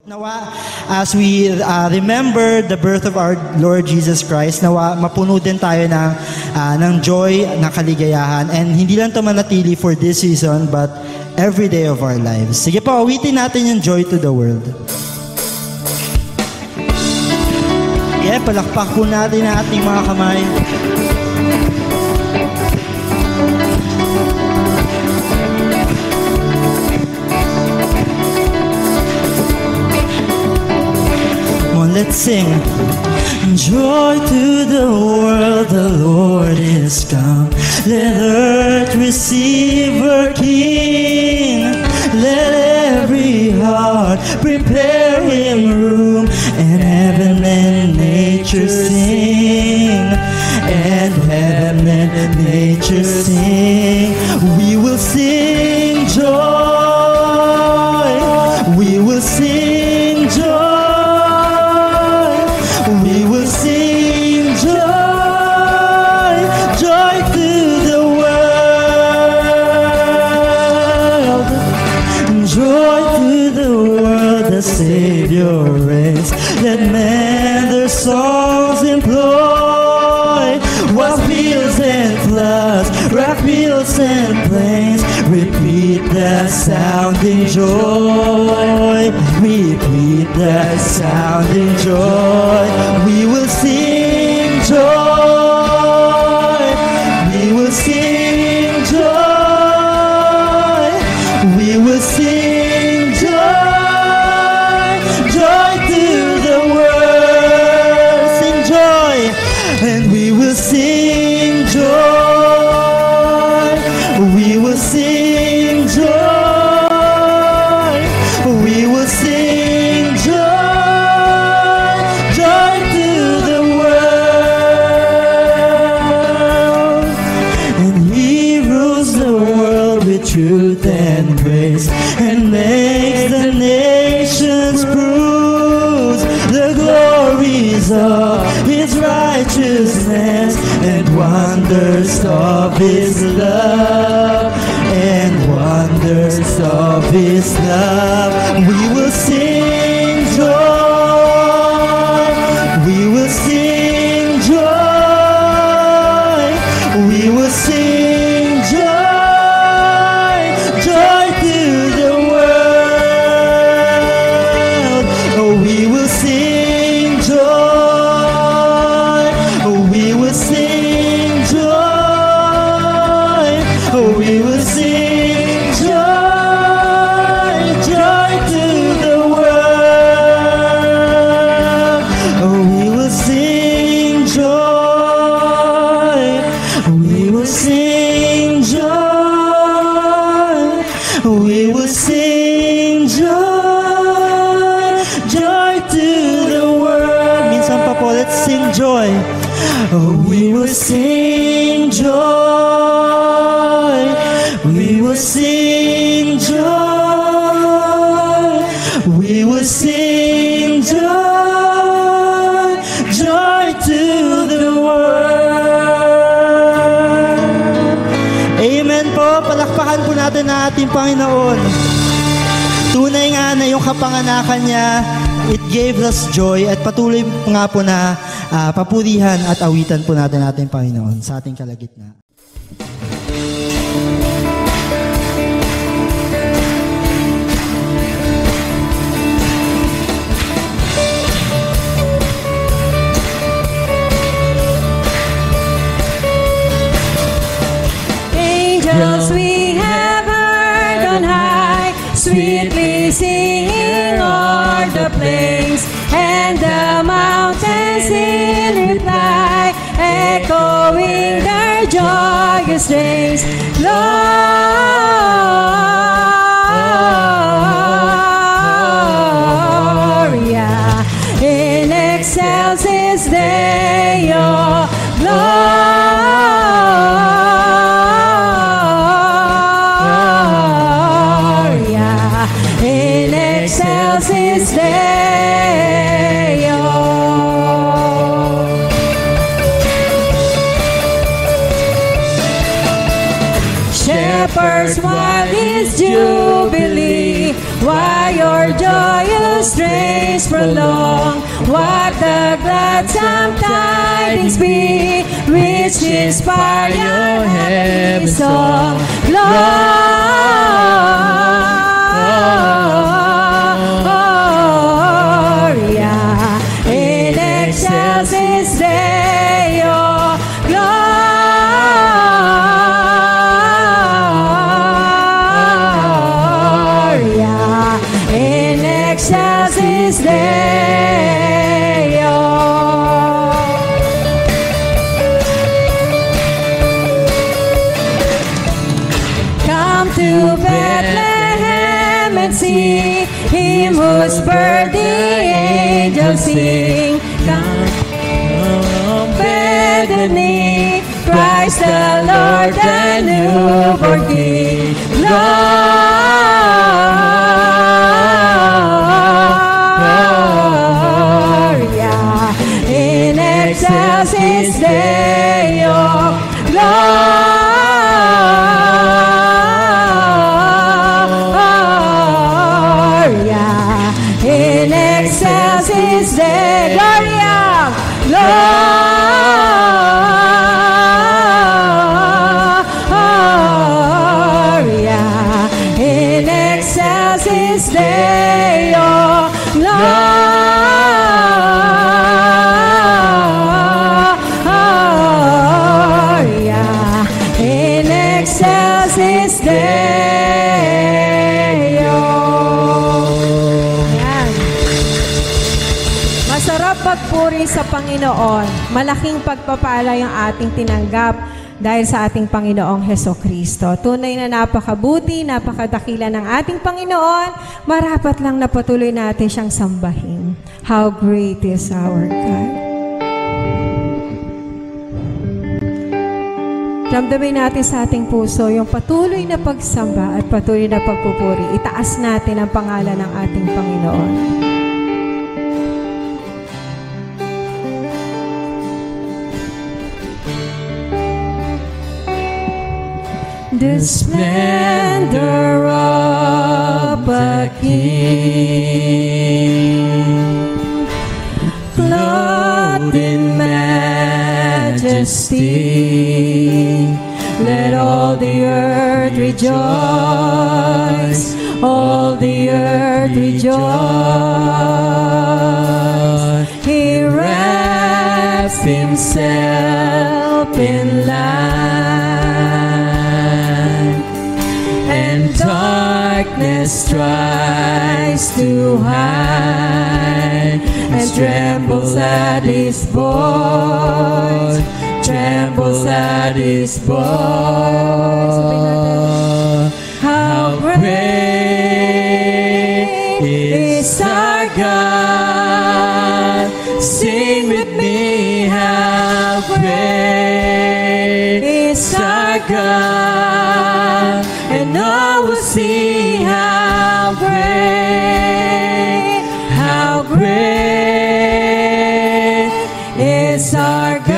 Nawa, as we remember the birth of our Lord Jesus Christ, nawa mapuno din tayo ng joy, ng kaligayahan, and hindi lang ito manatili for this season, but every day of our lives. Sige po, awitin natin yung joy to the world. Yeah, palakpak po natin ang ating mga kamay. Let's sing. Joy to the world, the Lord is come. Let earth receive her King. Let every heart prepare him room, and heaven and nature sing. And heaven and nature sing. We will sing joy. We will sing joy. We will sing joy, joy to the world. Joy to the world, the Savior reigns. Let men their songs employ, while fields and floods, rock fields and plains, repeat the sounding joy. Repeat the sounding joy. We will sing joy. We will sing joy. We will sing joy. Joy to the world. Sing joy. And we will sing joy. We will sing joy. We will sing joy, joy to the world. And he rules the world with truth and grace, and makes the nations prove the glories of his righteousness, and wonders of his love. And wonders of his love. We will sing joy. We will sing joy. We will sing joy. Joy to the world. Oh, we will sing joy. Oh, we will sing joy. Oh, we will sing joy, joy to the world. Oh, we will sing joy. We will sing joy. We will sing joy, joy to the world. Minsan pa po, let's sing joy. Oh, we will sing joy. We will sing joy. We will sing joy, joy to the world. Amen po. Palakpakan po natin ang ating Panginoon. Tunay nga na yung kapanganakan niya, it gave us joy, at patuloy nga po na papurihan at awitan po natin ating Panginoon sa ating kalagitnaan. Angels we have heard on high, sweetly singing o'er the plains, and the mountains in reply, echoing their joyous strains. Gloria in excelsis Deo, Gloria in excelsis Deo. Share shepherds, what is jubilee? Why your joyous strains prolong? What the gladsome tidings be, which inspire your happy song? Gloria in excelsis Deo. Gloria in excelsis Deo. Come to Bethlehem and see him whose birth the angels sing. Come, Bethany, Christ the Lord, the newborn King. Gloria in excelsis Deo. Gloria in excelsis Deo. Gloria. Gloria in excelsis Deo. Gloria in excelsis Deo. Yan. Masarap pagpuri sa Panginoon. Malaking pagpapala yung ating tinanggap dahil sa ating Panginoong Hesukristo. Tunay na napakabuti, napakadakila ng ating Panginoon. Marapat lang na patuloy natin siyang sambahin. How great is our God. Ramdamin natin sa ating puso yung patuloy na pagsamba at patuloy na pagpupuri. Itaas natin ang pangalan ng ating Panginoon. The splendor of a king, clothed in majesty, let all the earth rejoice, all the earth rejoice. He wraps himself in light, and darkness tries to hide, and trembles at his voice, trembles at his voice. How great is our God! Sing with me, how great is our God! And all will see how great is our God.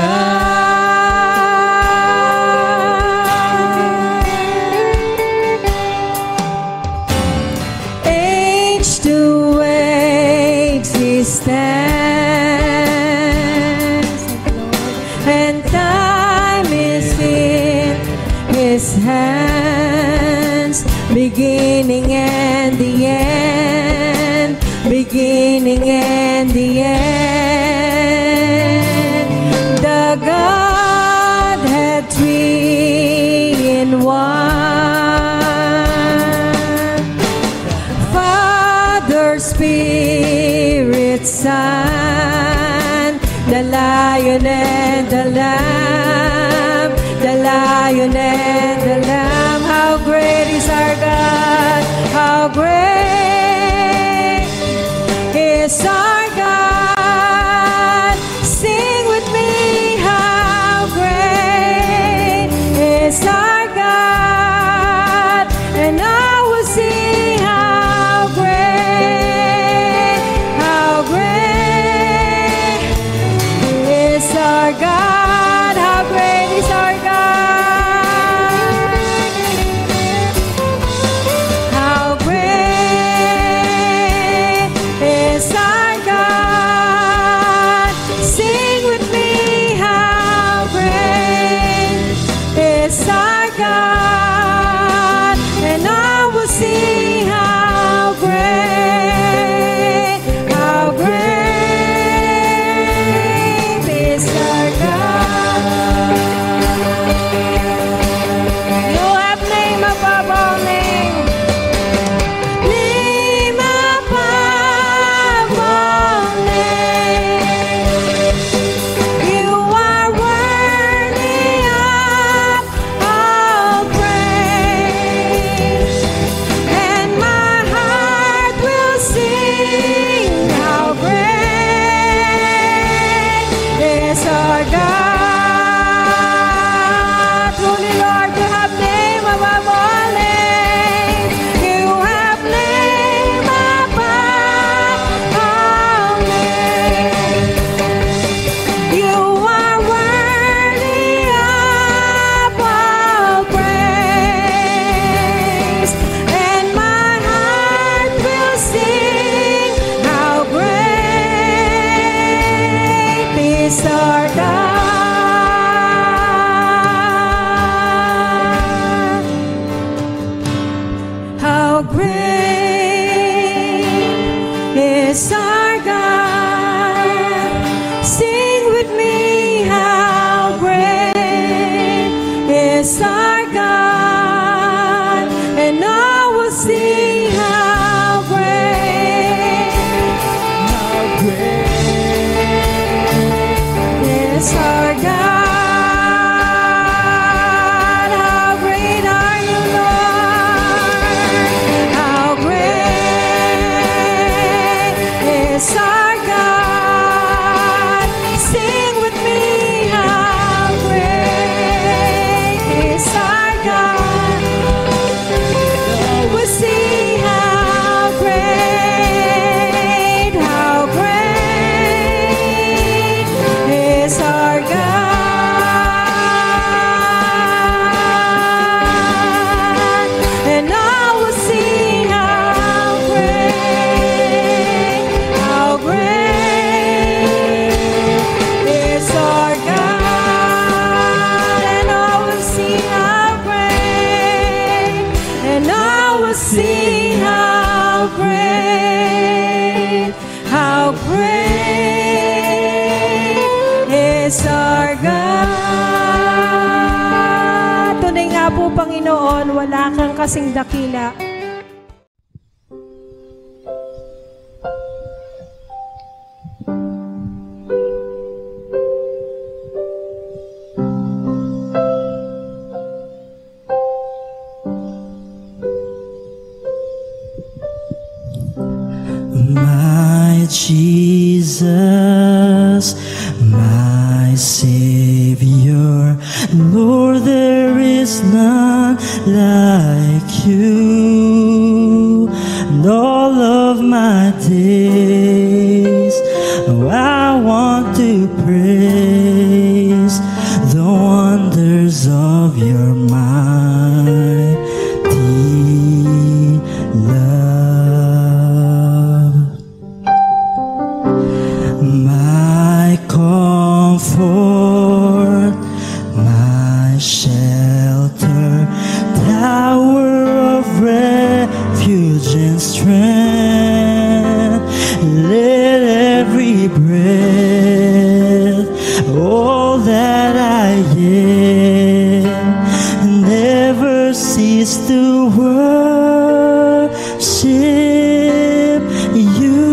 Age to age he stands, and time is in his hands. Beginning and the end, beginning and the end. The Godhead three in one. Father, Spirit, Son, the Lion and the Lamb, the Lion and the Lamb. How great is our God! How great is our God! Sing with me, how great is our God! And I will sing how great is our God! How great is our God! is our God, and I will see how great is our God. You have name above all names. Name above all names. You are worthy of all praise, and my heart will sing how great is our God. Truly, Lord, you have name above all names. You have name above all names. You are worthy of all praise, and my heart will sing how great is our God. How great is our God. Sing with me, how great is our God, and I will see how great is our God. How great are you, Lord? How great is our God. Sing with me, how great is our God. We'll see how great is our God. And I will see how great is our God. And I will see how great, and I will see how great is our God. Tunay nga po, Panginoon, wala kang kasing dakila. My Jesus, my Savior, Lord, there is none like you. And all of my days, oh, I want to praise the wonders of your mighty love. My comfort, my shelter, tower of refuge and strength. Let every breath, all that I am, never cease to worship you.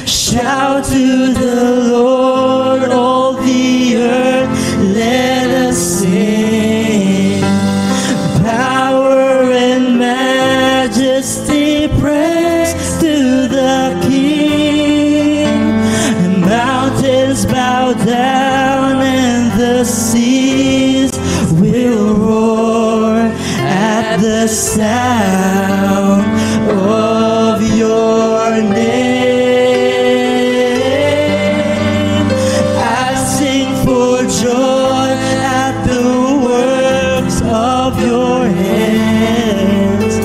Shout to the Lord, all the earth, let us sing. Power and majesty, praise to the King. The mountains bow down and the seas will roar at the sound of your name. Joy at the works of your hands.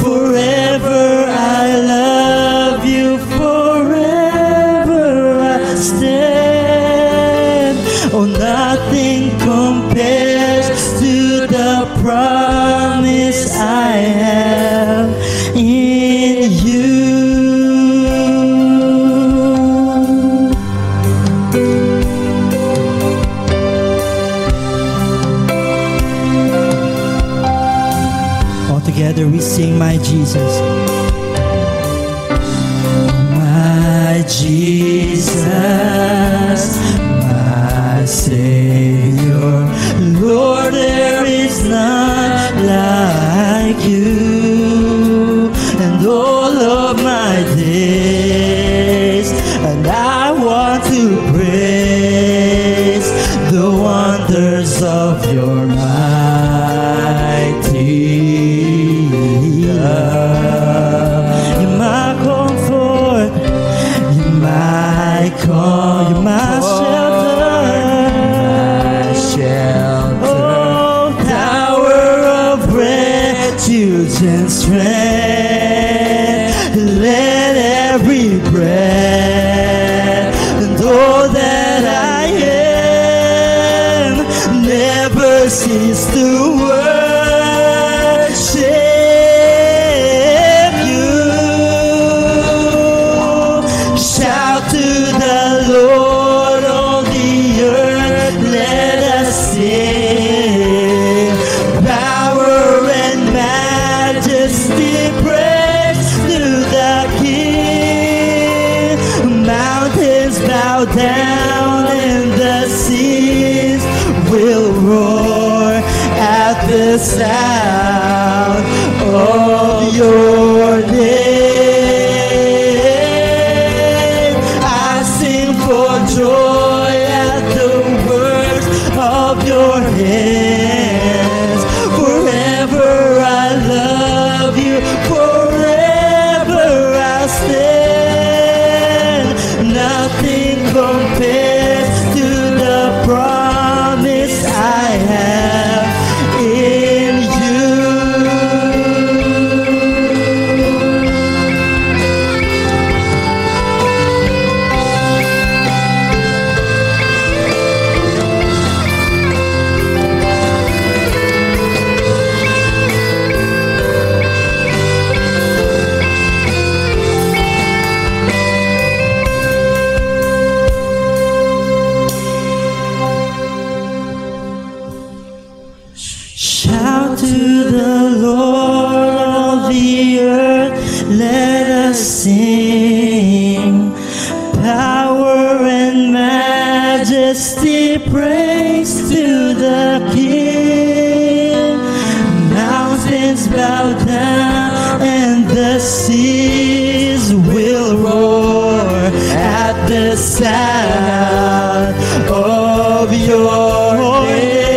Forever I love you, forever I stand. Oh, nothing compares to the promise I have in you. All together we sing, My Jesus. My Jesus, my Savior, Lord, there is none like you. And all of my days, and I want to praise the wonders of your mighty love. You're my comfort, you're my calm, you're my shelter. Oh, tower of refuge and strength. Let every breath and all that I am never cease to worship you. Shout to the Lord, all the earth, let us sing. Power and majesty, praise to the King. Mountains bow down and the seas will roar at the sound of your name. I sing for joy at the works of your hands. Forever I love you, forever I stand. Nothing compares to the promise I have in you. Shout to the Lord, all the earth, let us sing. Power and majesty, praise to the King. Mountains bow down and the seas will roar at the sound of your name.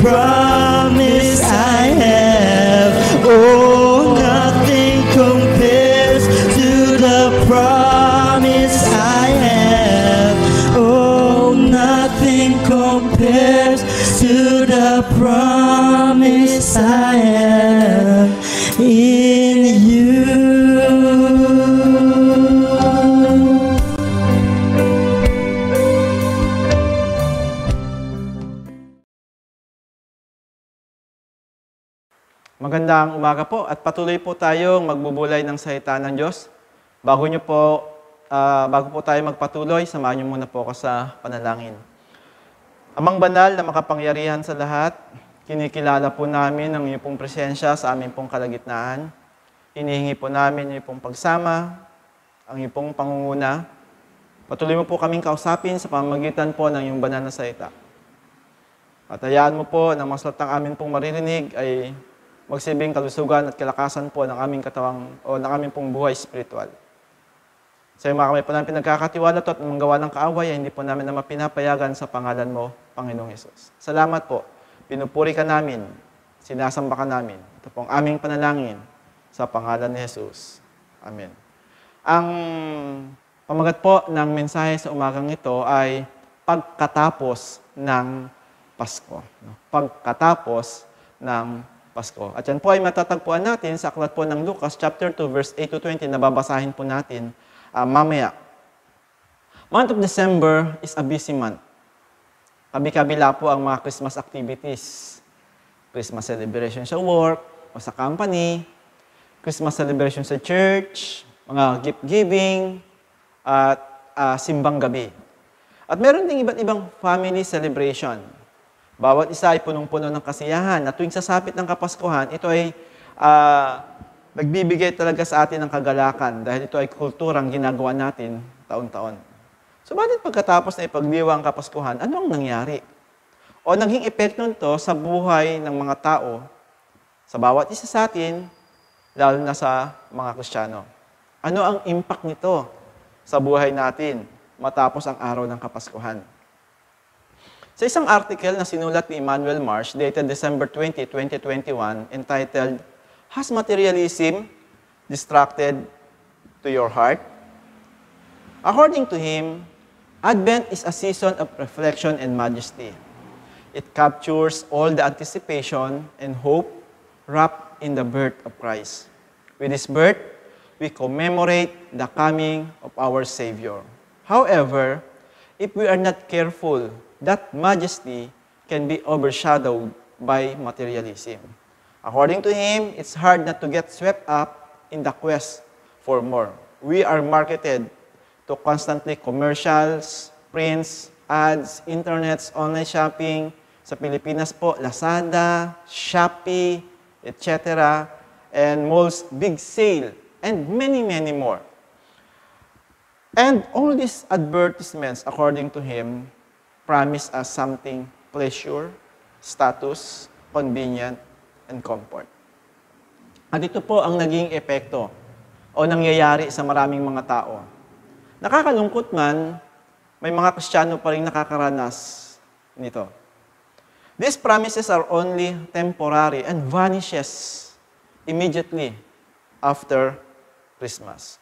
Promise I have, oh, nothing compares to the promise I have, oh, nothing compares to the promise I have in you. Magandang umaga po at patuloy po tayong magbubulay ng salita ng Diyos. Bago po tayo magpatuloy, samahan niyo muna po ako sa panalangin. Amang banal na makapangyarihan sa lahat, kinikilala po namin ang iyong pong presensya sa aming pong kalagitnaan. Hinihingi po namin ang iyong pong pagsama, ang iyong pong pangunguna. Patuloy mo po kaming kausapin sa pamamagitan po ng iyong banal na salita. At hayaan mo po na mga salitang amin pong maririnig ay magsibing kalusugan at kalakasan po ng aming katawang o ng aming pong buhay spiritual. Sa iyo mga kamay po namin pinagkakatiwala to at manggawa ng kaaway ay hindi po namin na mapinapayagan sa pangalan mo, Panginoong Hesus. Salamat po. Pinupuri ka namin. Sinasamba ka namin. Ito pong aming panalangin sa pangalan ni Hesus. Amen. Ang Pamagat po ng mensahe sa umagang ito ay pagkatapos ng Pasko. Pagkatapos ng Pasko. At yan po ay matatagpuan natin sa aklat po ng Lucas chapter 2 verse 8 to 20 na babasahin po natin mamaya. Month of December is a busy month. Kabi-kabila po ang mga Christmas activities. Christmas celebration sa work o sa company, Christmas celebration sa church, mga gift giving, at simbang gabi. At meron ding iba't ibang family celebration. Bawat isa ay punong-puno ng kasiyahan. At tuwing sasapit ng Kapaskuhan, ito ay nagbibigay talaga sa atin ng kagalakan dahil ito ay kulturang ginagawa natin taon-taon. Subalit pagkatapos na ipagdiwang ang Kapaskuhan, ano ang nangyari? O naging epekto nito sa buhay ng mga tao, sa bawat isa sa atin, lalo na sa mga Kristiyano. Ano ang impact nito sa buhay natin matapos ang araw ng Kapaskuhan? Sa isang article na sinulat ni Emmanuel Marsh, dated December 20, 2021, entitled, "Has Materialism Distracted to Your Heart?" According to him, Advent is a season of reflection and majesty. It captures all the anticipation and hope wrapped in the birth of Christ. With His birth, we commemorate the coming of our Savior. However, if we are not careful, that majesty can be overshadowed by materialism. According to him, it's hard not to get swept up in the quest for more. We are marketed to constantly commercials, prints, ads, internets, online shopping. Sa Pilipinas po, Lazada, Shopee, etc. And malls, big sale, and many, many more. And all these advertisements, according to him, promise us something pleasure, status, convenient, and comfort. At ito po ang naging epekto o nangyayari sa maraming mga tao. Nakakalungkot man, may mga Kristiyano pa rin nakakaranas nito. These promises are only temporary and vanishes immediately after Christmas.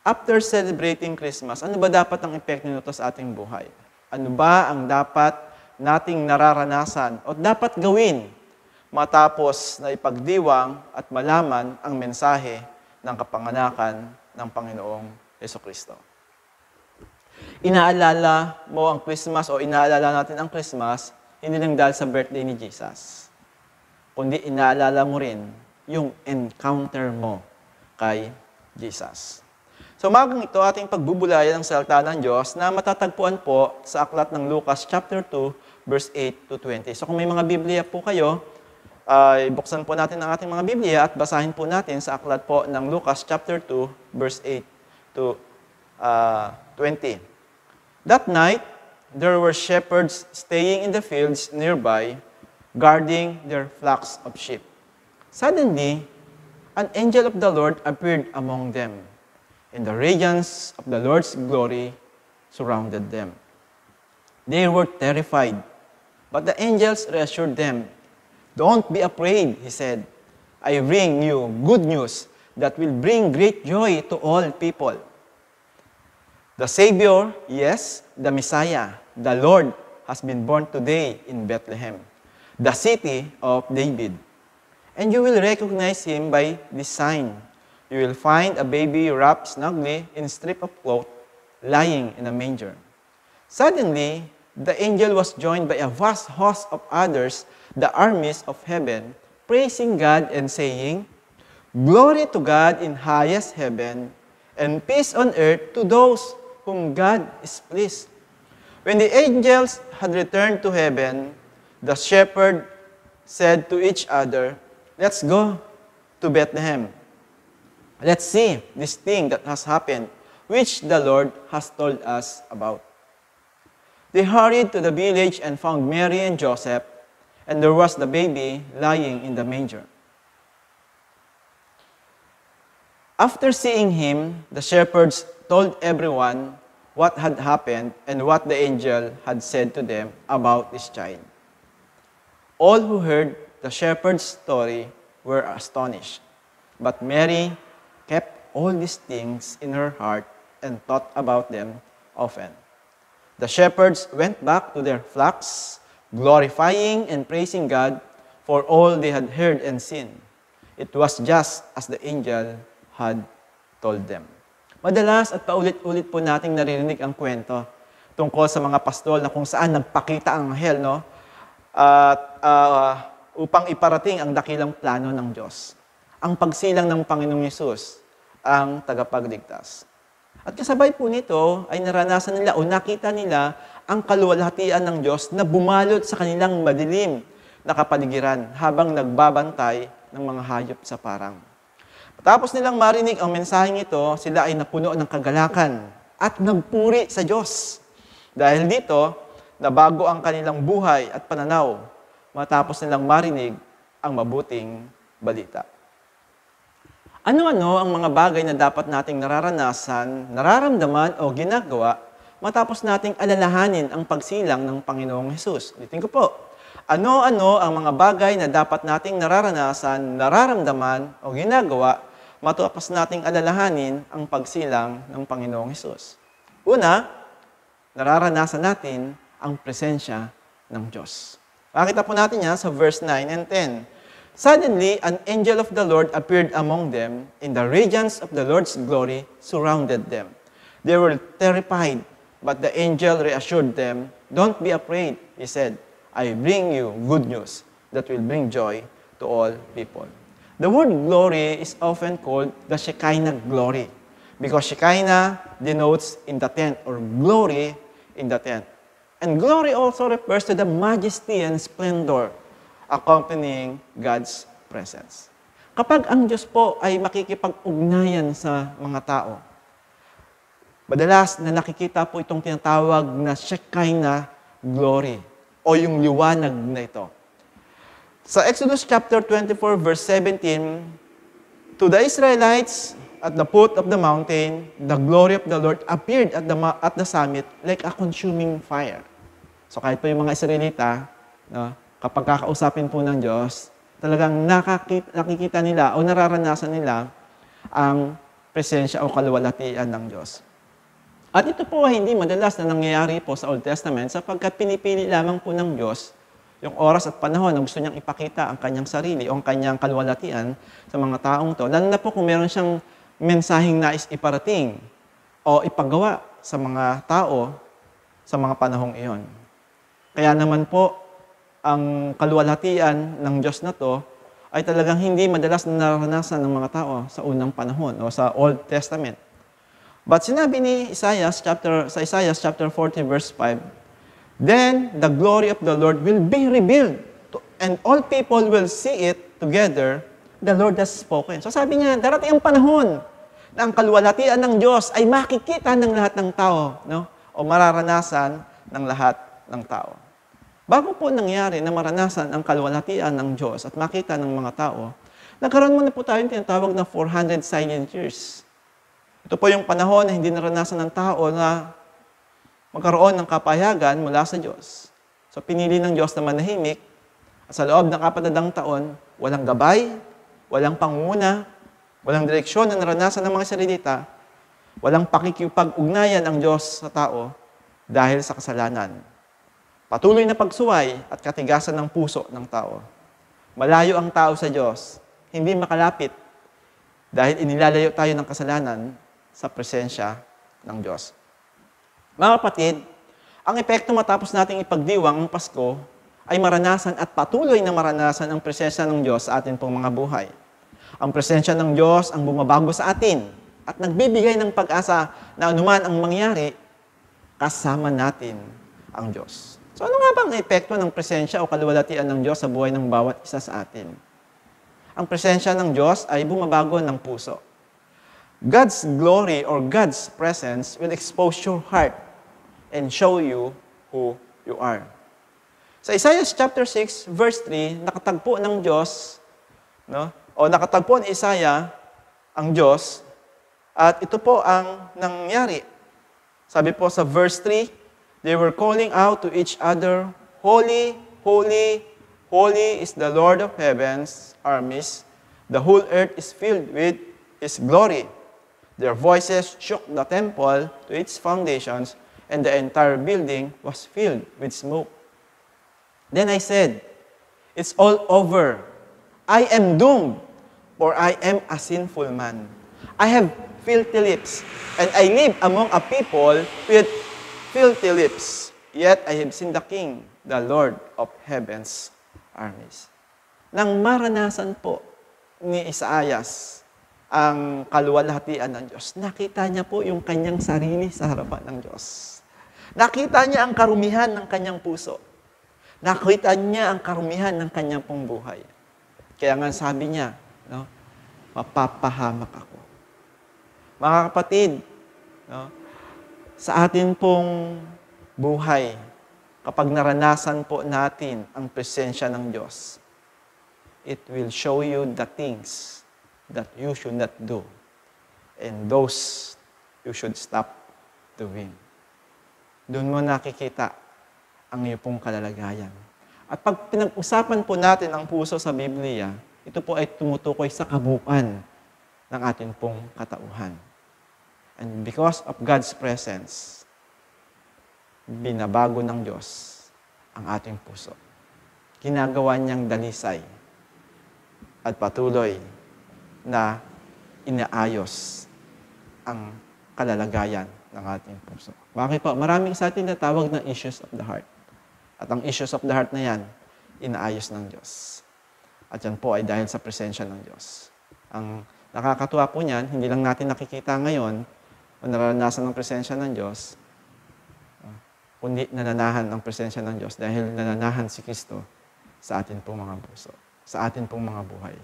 After celebrating Christmas, ano ba dapat ang epekto nito sa ating buhay? Ano ba ang dapat nating nararanasan o dapat gawin matapos na ipagdiwang at malaman ang mensahe ng kapanganakan ng Panginoong Jesucristo? Inaalala mo ang Christmas o inaalala natin ang Christmas, hindi lang dahil sa birthday ni Jesus, kundi inaalala mo rin yung encounter mo kay Jesus. So umagang ito, ating pagbubulayan ng salita ng Diyos na matatagpuan po sa aklat ng Lucas chapter 2, verse 8 to 20. So kung may mga Biblia po kayo, buksan po natin ang ating mga Biblia at basahin po natin sa aklat po ng Lucas chapter 2, verse 8 to 20. That night, there were shepherds staying in the fields nearby, guarding their flocks of sheep. Suddenly, an angel of the Lord appeared among them, and the radiance of the Lord's glory surrounded them. They were terrified, but the angels reassured them. "Don't be afraid," he said. "I bring you good news that will bring great joy to all people. The Savior, yes, the Messiah, the Lord, has been born today in Bethlehem, the city of David. And you will recognize him by this sign. You will find a baby wrapped snugly in a strip of cloth, lying in a manger." Suddenly, the angel was joined by a vast host of others, the armies of heaven, praising God and saying, "Glory to God in highest heaven, and peace on earth to those whom God is pleased." When the angels had returned to heaven, the shepherd said to each other, "Let's go to Bethlehem. Let's see this thing that has happened, which the Lord has told us about." They hurried to the village and found Mary and Joseph, and there was the baby lying in the manger. After seeing him, the shepherds told everyone what had happened and what the angel had said to them about this child. All who heard the shepherd's story were astonished, but Mary kept all these things in her heart and thought about them often. The shepherds went back to their flocks, glorifying and praising God for all they had heard and seen. It was just as the angel had told them. Madalas at paulit-ulit po nating naririnig ang kwento tungkol sa mga pastol na kung saan nagpakita ang anghel, no? At upang iparating ang dakilang plano ng Diyos. Ang pagsilang ng Panginoong Hesus, ang tagapagligtas. At kasabay po nito ay naranasan nila o nakita nila ang kaluwalhatian ng Diyos na bumalot sa kanilang madilim na kapaligiran habang nagbabantay ng mga hayop sa parang. Tapos nilang marinig ang mensaheng ito, sila ay napuno ng kagalakan at nagpuri sa Diyos. Dahil dito, nabago ang kanilang buhay at pananaw matapos nilang marinig ang mabuting balita. Ano-ano ang mga bagay na dapat nating nararanasan, nararamdaman o ginagawa matapos nating alalahanin ang pagsilang ng Panginoong Hesus? Ulitin ko po. Ano-ano ang mga bagay na dapat nating nararanasan, nararamdaman o ginagawa matapos nating alalahanin ang pagsilang ng Panginoong Hesus? Una, nararanasan natin ang presensya ng Diyos. Makita po natin yan sa verse 9 and 10. Suddenly, an angel of the Lord appeared among them, and the radiance of the Lord's glory surrounded them. They were terrified, but the angel reassured them, "Don't be afraid," he said. "I bring you good news that will bring joy to all people." The word glory is often called the Shekinah glory because Shekinah denotes in the tent or glory in the tent. And glory also refers to the majesty and splendor accompanying God's presence. Kapag ang Diyos po ay makikipag-ugnayan sa mga tao, madalas na nakikita po itong tinatawag na Shekinah glory o yung liwanag na ito. Sa Exodus chapter 24 verse 17, to the Israelites at the foot of the mountain, the glory of the Lord appeared at the summit like a consuming fire. So kahit po yung mga Israelita, no, kapag kakausapin po ng Diyos, talagang nakikita nila o nararanasan nila ang presensya o kaluwalhatian ng Diyos. At ito po ay hindi madalas na nangyayari po sa Old Testament sapagkat pinipili lamang po ng Diyos yung oras at panahon na gusto niyang ipakita ang kanyang sarili o ang kanyang kaluwalhatian sa mga taong to. Lalo na po kung meron siyang mensaheng nais iparating o ipagawa sa mga tao sa mga panahong iyon. Kaya naman po, ang kaluwalhatian ng Diyos na to ay talagang hindi madalas na naranasan ng mga tao sa unang panahon o sa Old Testament. But sinabi ni Isaiah chapter 40 verse 5, "Then the glory of the Lord will be revealed, and all people will see it together. The Lord has spoken." So sabi niya, darating ang panahon na ang kaluwalhatian ng Diyos ay makikita ng lahat ng tao, no? O mararanasan ng lahat ng tao. Bago po nangyari na maranasan ang kaluwalhatian ng Diyos at makita ng mga tao, nagkaroon muna po tayong tinatawag na 400 silent years. Ito po yung panahon na hindi naranasan ng tao na magkaroon ng kapayagan mula sa Diyos. So pinili ng Diyos na manahimik at sa loob ng 40 taon, walang gabay, walang pangunguna, walang direksyon na naranasan ng mga Israelita, walang pakikipag-ugnayan ang Diyos sa tao dahil sa kasalanan. Patuloy na pagsuway at katigasan ng puso ng tao. Malayo ang tao sa Diyos, hindi makalapit dahil inilalayo tayo ng kasalanan sa presensya ng Diyos. Mga kapatid, ang epekto matapos nating ipagdiwang ang Pasko ay maranasan at patuloy na maranasan ang presensya ng Diyos sa atin pong mga buhay. Ang presensya ng Diyos ang bumabago sa atin at nagbibigay ng pag-asa na anuman ang mangyari, kasama natin ang Diyos. So ano nga ba ang epekto ng presensya o kaluwalhatian ng Diyos sa buhay ng bawat isa sa atin? Ang presensya ng Diyos ay bumabago ng puso. God's glory or God's presence will expose your heart and show you who you are. Sa Isaiah chapter 6, verse 3, nakatagpo ng Diyos, no? O nakatagpo ni Isaiah ang Diyos, at ito po ang nangyari. Sabi po sa verse 3, they were calling out to each other, "Holy, holy, holy is the Lord of heaven's armies. The whole earth is filled with His glory." Their voices shook the temple to its foundations, and the entire building was filled with smoke. Then I said, "It's all over. I am doomed, for I am a sinful man. I have filthy lips, and I live among a people with filthy lips. Yet I have seen the King, the Lord of heaven's armies." Nang maranasan po ni Isaias ang kaluwalhatian ng Diyos, nakita niya po yung kanyang sarili sa harapan ng Diyos. Nakita niya ang karumihan ng kanyang puso. Nakita niya ang karumihan ng kanyang pong buhay. Kaya nga sabi niya, no, mapapahamak ako. Mga kapatid, no, sa atin pong buhay, kapag naranasan po natin ang presensya ng Diyos, it will show you the things that you should not do, and those you should stop doing. Doon mo nakikita ang iyong pong kalalagayan. At pag pinag-usapan po natin ang puso sa Biblia, ito po ay tumutukoy sa kabuuan ng ating pong katauhan. And because of God's presence, binabago ng Diyos ang ating puso. Ginagawa niyang dalisay at patuloy na inaayos ang kalalagayan ng ating puso. Bakit po? Maraming sa atin na tawag na issues of the heart. At ang issues of the heart na yan, inaayos ng Diyos. At yan po ay dahil sa presensya ng Diyos. Ang nakakatuwa po niyan, hindi lang natin nakikita ngayon o naranasan ng presensya ng Diyos, kundi nananahan ang presensya ng Diyos dahil nananahan si Kristo sa atin pong mga puso, sa atin pong mga buhay.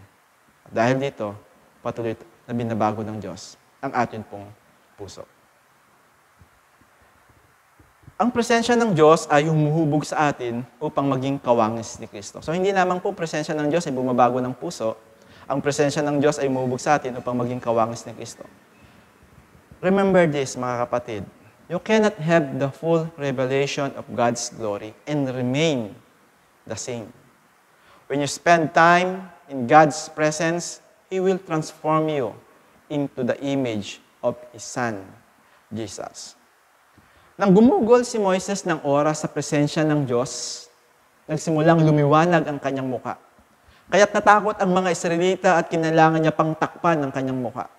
At dahil dito, patuloy na binabago ng Diyos ang atin pong puso. Ang presensya ng Diyos ay humuhubog sa atin upang maging kawangis ni Kristo. So hindi lamang po presensya ng Diyos ay bumabago ng puso, ang presensya ng Diyos ay humuhubog sa atin upang maging kawangis ni Kristo. Remember this, mga kapatid. You cannot have the full revelation of God's glory and remain the same. When you spend time in God's presence, He will transform you into the image of His Son, Jesus. Nang gumugol si Moises ng oras sa presensya ng Diyos, nagsimulang lumiwanag ang kanyang muka. Kaya't natakot ang mga Israelita at kinailangan niya pang takpan ang kanyang muka.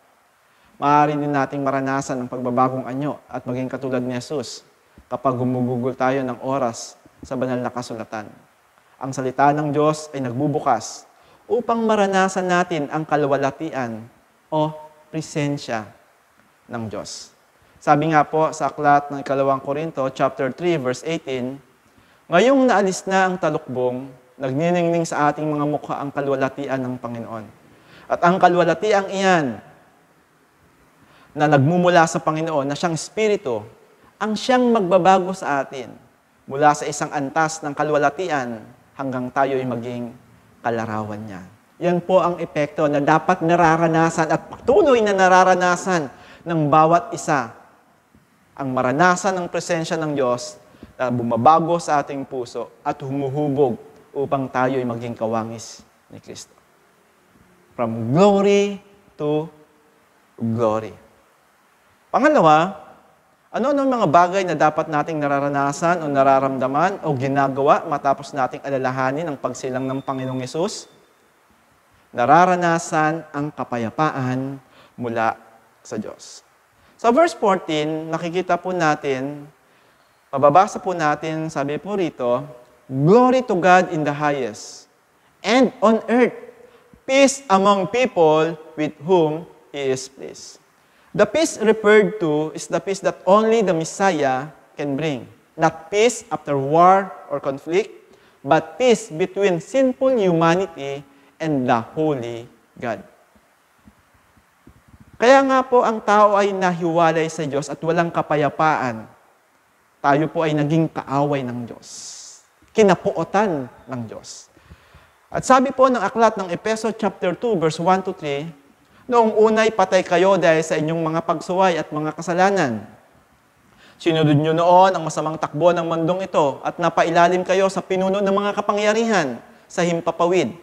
Maaari din nating maranasan ang pagbabagong anyo at maging katulad ni Jesus kapag gumugugol tayo ng oras sa banal na kasulatan. Ang salita ng Diyos ay nagbubukas upang maranasan natin ang kaluwalhatian o presensya ng Diyos. Sabi nga po sa aklat ng 2 Korinto, chapter 3, verse 18, "Ngayong naalis na ang talukbong, nagniningning sa ating mga mukha ang kaluwalhatian ng Panginoon. At ang kaluwalhatiang iyan na nagmumula sa Panginoon, na siyang Espiritu, ang siyang magbabago sa atin mula sa isang antas ng kaluwalhatian hanggang tayo'y maging kalarawan niya." Yan po ang epekto na dapat nararanasan at patuloy na nararanasan ng bawat isa. Ang maranasan ng presensya ng Diyos na bumabago sa ating puso at humuhubog upang tayo'y maging kawangis ni Kristo. From glory to glory. Pangalawa, ano ang mga bagay na dapat nating nararanasan o nararamdaman o ginagawa matapos nating alalahanin ang pagsilang ng Panginoong Hesus? Nararanasan ang kapayapaan mula sa Diyos. Sa verse 14, nakikita po natin, mababasa po natin, sabi po rito, "Glory to God in the highest, and on earth, peace among people with whom He is pleased." The peace referred to is the peace that only the Messiah can bring. Not peace after war or conflict, but peace between sinful humanity and the holy God. Kaya nga po ang tao ay nahiwalay sa Diyos at walang kapayapaan. Tayo po ay naging kaaway ng Diyos. Kinapuotan ng Diyos. At sabi po ng aklat ng Efeso chapter 2 verse 1 to 3, "Noong unay patay kayo dahil sa inyong mga pagsuway at mga kasalanan. Sinunod nyo noon ang masamang takbo ng mundong ito at napailalim kayo sa pinuno ng mga kapangyarihan sa himpapawid.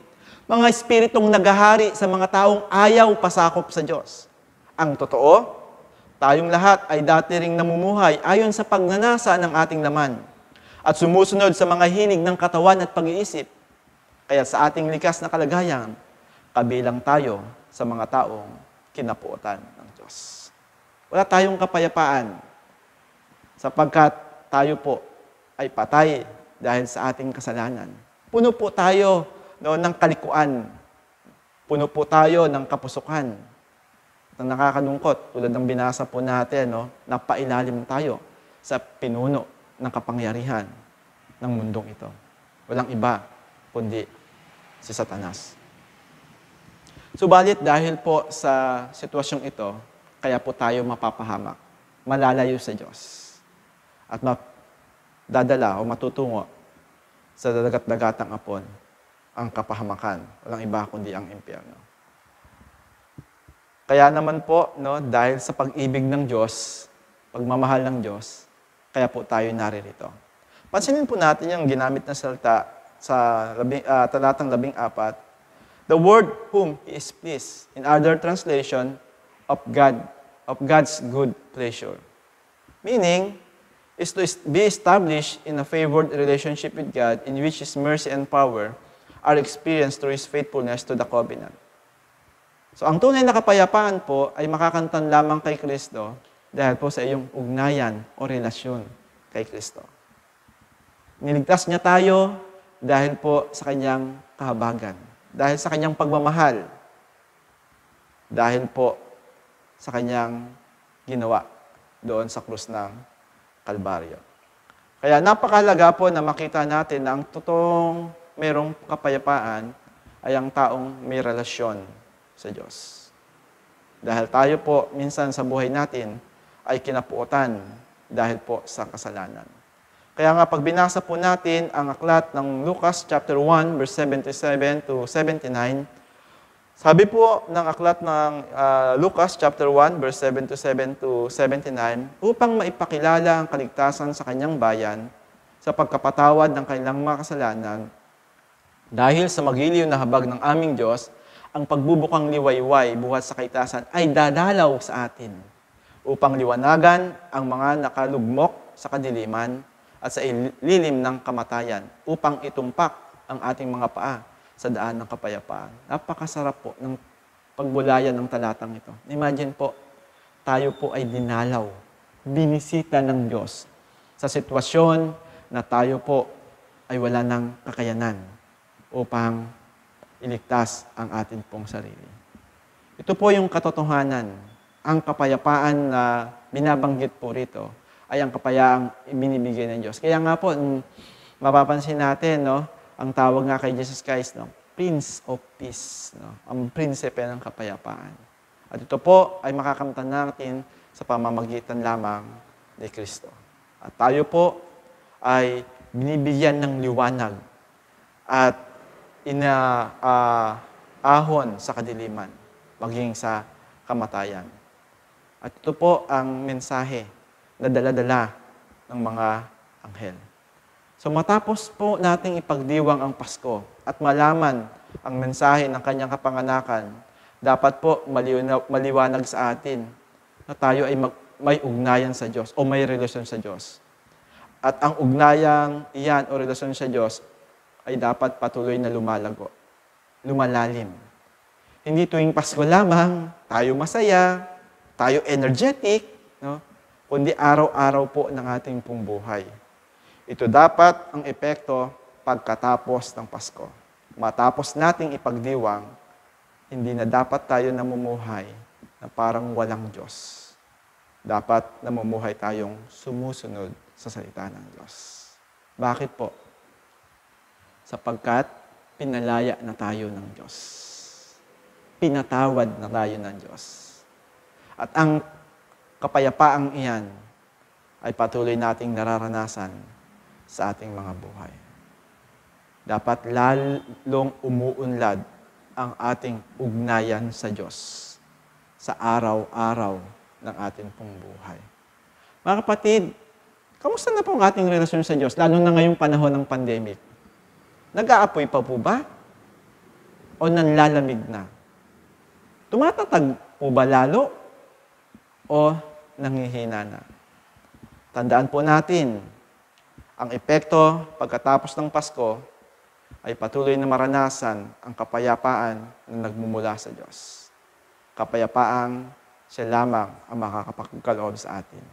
Mga espiritong nagahari sa mga taong ayaw pasakop sa Diyos. Ang totoo, Tayong lahat ay dati ring namumuhay ayon sa pagnanasa ng ating laman at sumusunod sa mga hilig ng katawan at pag-iisip. Kaya sa ating likas na kalagayan, kabilang tayo sa mga taong kinapuotan ng Diyos. Wala tayong kapayapaan sapagkat tayo po ay patay dahil sa ating kasalanan. Puno po tayo ng kalikuan. Puno po tayo ng kapusukan. Ang nakakalungkot, tulad ng binasa po natin, napailalim tayo sa pinuno ng kapangyarihan ng mundong ito. Walang iba, kundi si Satanas. Subalit dahil po sa sitwasyong ito, kaya po tayo mapapahamak, malalayo sa Diyos, at dadala o matutungo sa dagat-dagatang apon ang kapahamakan. Walang iba kundi ang impyerno. Kaya naman po, dahil sa pag-ibig ng Diyos, pagmamahal ng Diyos, kaya po tayo naririto. Pansinin po natin yung ginamit na salita sa talatang 14. The word whom He is pleased. In other translation, of God's good pleasure. Meaning, is to be established in a favored relationship with God in which His mercy and power are experienced through His faithfulness to the covenant. So, ang tunay na kapayapaan po ay makakantan lamang kay Kristo dahil po sa iyong ugnayan o relasyon kay Kristo. Niligtas niya tayo dahil po sa kanyang kahabagan, dahil sa kanyang pagmamahal, dahil po sa kanyang ginawa doon sa krus ng Kalbaryo. Kaya napakahalaga po na makita natin na ang totoong mayroong kapayapaan ay ang taong may relasyon sa Diyos. Dahil tayo po, minsan sa buhay natin, ay kinapuotan dahil po sa kasalanan. Kaya nga, pag binasa po natin ang aklat ng Lucas chapter 1, verse 77 to 79, sabi po ng aklat ng Lucas chapter 1, verse 77 to 79, upang maipakilala ang kaligtasan sa kanyang bayan sa pagkapatawad ng kanilang mga kasalanan, dahil sa magiliw na habag ng aming Diyos, ang pagbubukang liwayway buhat sa kaitasan ay dadalaw sa atin upang liwanagan ang mga nakalugmok sa kadiliman at sa lilim ng kamatayan upang itumpak ang ating mga paa sa daan ng kapayapaan. Napakasarap po ng pagbulayan ng talatang ito. Imagine po, tayo po ay dinalaw, binisita ng Diyos sa sitwasyon na tayo po ay wala ng kakayanan upang iligtas ang atin pong sarili. Ito po yung katotohanan. Ang kapayapaan na binabanggit po rito ay ang kapayaang binibigay ng Diyos. Kaya nga po, mapapansin natin, ang tawag nga kay Jesus Christ, Prince of Peace, ang prinsipe ng kapayapaan. At ito po ay makakamtan natin sa pamamagitan lamang ni Kristo. At tayo po ay binibigyan ng liwanag at ahon sa kadiliman, maging sa kamatayan. At ito po ang mensahe na dala-dala ng mga anghel. So matapos po nating ipagdiwang ang Pasko at malaman ang mensahe ng kanyang kapanganakan, dapat po maliwanag sa atin na tayo ay may ugnayan sa Diyos o may relasyon sa Diyos. At ang ugnayang iyan o relasyon sa Diyos ay dapat patuloy na lumalalim. Hindi tuwing Pasko lamang, tayo masaya, tayo energetic, kundi araw-araw po ng ating pong buhay. Ito dapat ang epekto pagkatapos ng Pasko. Matapos nating ipagdiwang, hindi na dapat tayo namumuhay na parang walang Diyos. Dapat namumuhay tayong sumusunod sa salita ng Diyos. Bakit po? Sapagkat pinalaya na tayo ng Diyos. Pinatawad na tayo ng Diyos. At ang kapayapaang iyan ay patuloy nating nararanasan sa ating mga buhay. Dapat lalong umuunlad ang ating ugnayan sa Diyos sa araw-araw ng ating pong buhay. Mga kapatid, kamusta na po ang ating relasyon sa Diyos, lalo na ngayong panahon ng pandemic? Nag-aapoy pa po ba? O nanlalamig na? Tumatatag po ba lalo? O nanghihina na. Tandaan po natin, ang epekto pagkatapos ng Pasko ay patuloy na maranasan ang kapayapaan na nagmumula sa Diyos. Kapayapaang siya lamang ang makakapagkaloob sa atin.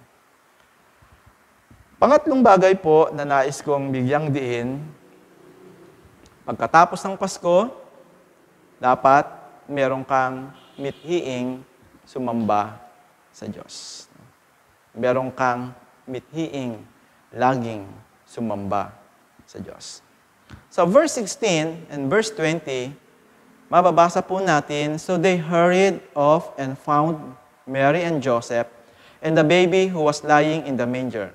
Pangatlong bagay po na nais kong bigyang diin, pagkatapos ng Pasko, dapat meron kang mithiing sumamba sa Diyos. Meron kang mithiing laging sumamba sa Diyos. So verse 16 and verse 20, mababasa po natin, "So they hurried off and found Mary and Joseph and the baby who was lying in the manger.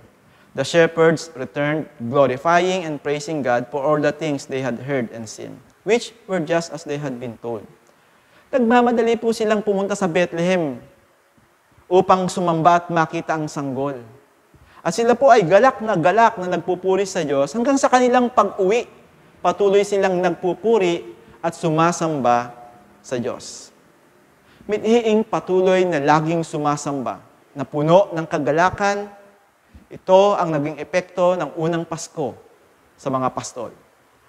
The shepherds returned, glorifying and praising God for all the things they had heard and seen, which were just as they had been told." Nagmamadali po silang pumunta sa Bethlehem upang sumamba at makita ang sanggol. At sila po ay galak na nagpupuri sa Diyos hanggang sa kanilang pag-uwi. Patuloy silang nagpupuri at sumasamba sa Diyos. Mithiing patuloy na laging sumasamba, na puno ng kagalakan. Ito ang naging epekto ng unang Pasko sa mga pastol.